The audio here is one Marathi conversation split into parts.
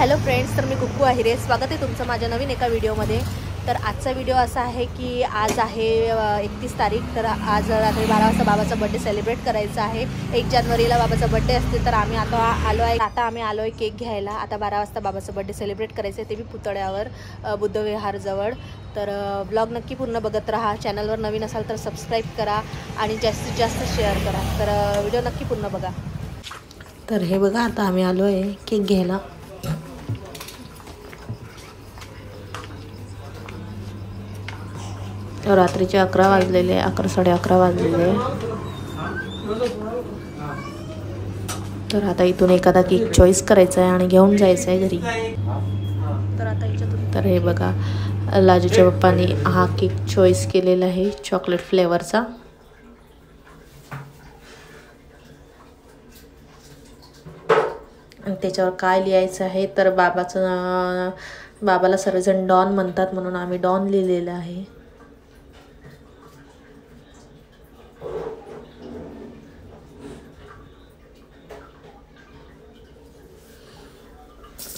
हॅलो फ्रेंड्स, तर मी कुक्कू आहिरे, स्वागत आहे तुमचं माझ्या नवीन एका व्हिडिओमध्ये। तर आजचा व्हिडिओ असा आहे की आज आहे 31 तारीख। तर आज रात्री 12 वाजता बाबाचा बर्थडे सेलिब्रेट करायचा आहे। 1 जानेवारीला बाबाचा बर्थडे असते, तर आम्ही आता आलो आहे केक घ्यायला। आता 12 वाजता बाबाचा बर्थडे सेलिब्रेट करायचं आहे, ते बी पुतळ्यावर बुद्धविहारजवळ। तर ब्लॉग नक्की पूर्ण बघत राहा। चॅनलवर नवीन असाल तर सबस्क्राईब करा आणि जास्तीत जास्त शेअर करा। तर व्हिडिओ नक्की पूर्ण बघा। तर हे बघा, आता आम्ही आलो आहे केक घ्यायला। रात्रीचे 11 वाजलेले, 11 साडे 11 वाजलेले। तर आता इथून एखादा केक चॉईस करायचा आहे आणि घेऊन जायचं आहे घरी। तर हे बघा, लाजूच्या पप्पांनी हा केक चॉईस केलेला आहे चॉकलेट फ्लेवरचा। आणि त्याच्यावर काय लिहायचं आहे तर बाबाला सर्वजण डॉन म्हणतात, म्हणून आम्ही डॉन लिहिलेलं आहे।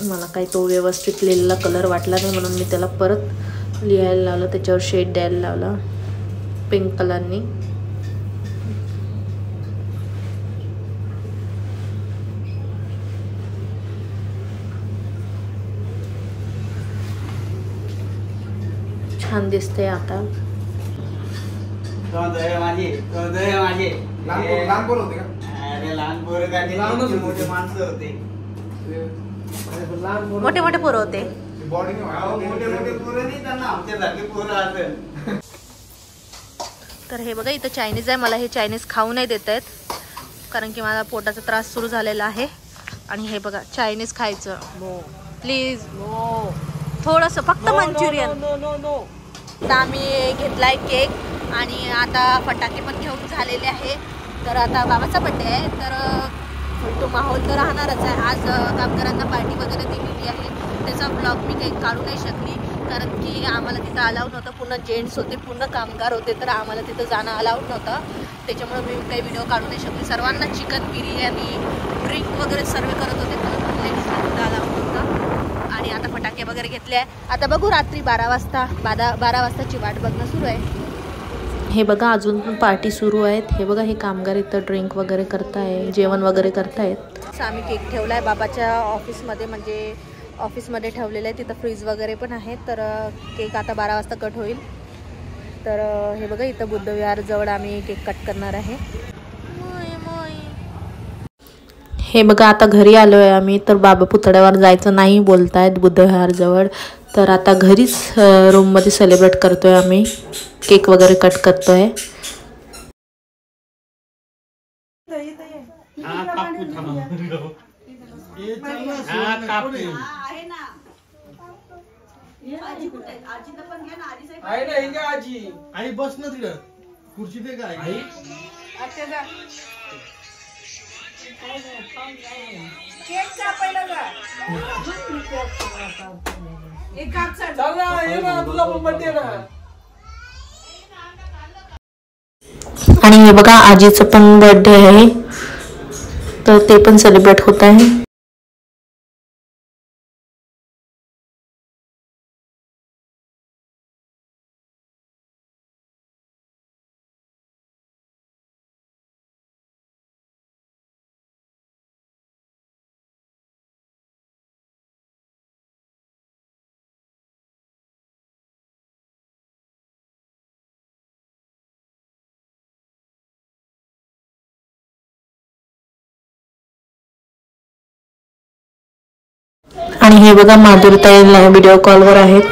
मला काही तो व्यवस्थित लिहिलेला कलर वाटला नाही, म्हणून मी त्याला परत लिहायला लावलं, त्याच्यावर शेड द्यायला लावला पिंक कलरनी। छान दिसते आता। मोठे मोठे पोरं होते। तर हे बघा, इथं चायनीज आहे। मला हे चायनीज खाऊ नाही देत आहेत, कारण की मला पोटाचा त्रास सुरू झालेला आहे। आणि हे बघा, चायनीज खायचं प्लीज, थोडंसं फक्त मंचुरियन। आता आम्ही घेतलाय केक आणि आता फटाके पण घेऊन झालेले आहे। तर आता बाबाचा बर्थडे आहे, तर तो माहोल तर राहणारच आहे। आज कामगारांना पार्टी वगैरे दिलेली आहे, त्याचा ब्लॉग मी काही काढू नाही शकली, कारण की आम्हाला तिथं अलाउड नव्हतं। पूर्ण जेंट्स होते, पूर्ण कामगार होते, तर आम्हाला तिथं जाणं अलाउड नव्हतं, त्याच्यामुळे मी काही व्हिडिओ काढू नाही शकली। सर्वांना चिकन बिर्याणी, ड्रिंक वगैरे सर्व करत होते, तर तिथं अलाउड नव्हतं। आणि आता फटाके वगैरे घेतले आहे। आता बघू रात्री 12 वाजताची वाट बघणं सुरू आहे। हे बघा, अजून पण पार्टी सुरू आहेत। हे बघा, हे कामगार इथं ड्रिंक वगैरे करताय, जेवण वगैरे करतायत। आम्ही केक ठेवला आहे बाबाच्या ऑफिसमध्ये, म्हणजे ऑफिसमध्ये ठेवलेलं आहे, तिथं फ्रीज वगैरे पण आहे। तर केक आता 12 वाजता कट होईल। तर हे बघा, इथं बुद्धविहारजवळ आम्ही केक कट करणार आहे। हे बघा, आता घरी आलो आहे आम्ही। तर बाबा पुतळ्यावर जायचं नाही बोलतायत बुद्धविहारजवळ, तर आता घरीच रूममध्ये सेलिब्रेट करतोय आम्ही, केक वगैरे कट करतोय। बस ना तिकडं खुर्ची दे काय आणि हे बघा, आजीचं पण बर्थडे आहे, तर ते पण सेलिब्रेट होत आहे। आणि हे बघा, माधुरीताई व्हिडिओ कॉलवर आहेत।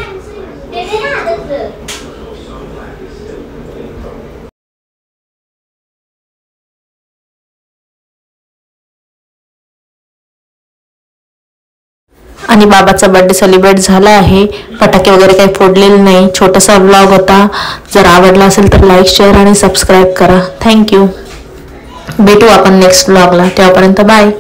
आणि बाबाचा बर्थडे सेलिब्रेट झाला आहे। फटाके वगैरे काही फोडलेले नाही, छोटासा व्लॉग होता। जर आवडला असेल तर लाईक, शेअर आणि सबस्क्राईब करा। थँक्यू। भेटू आपण नेक्स्ट व्लॉगला, तेव्हापर्यंत बाय।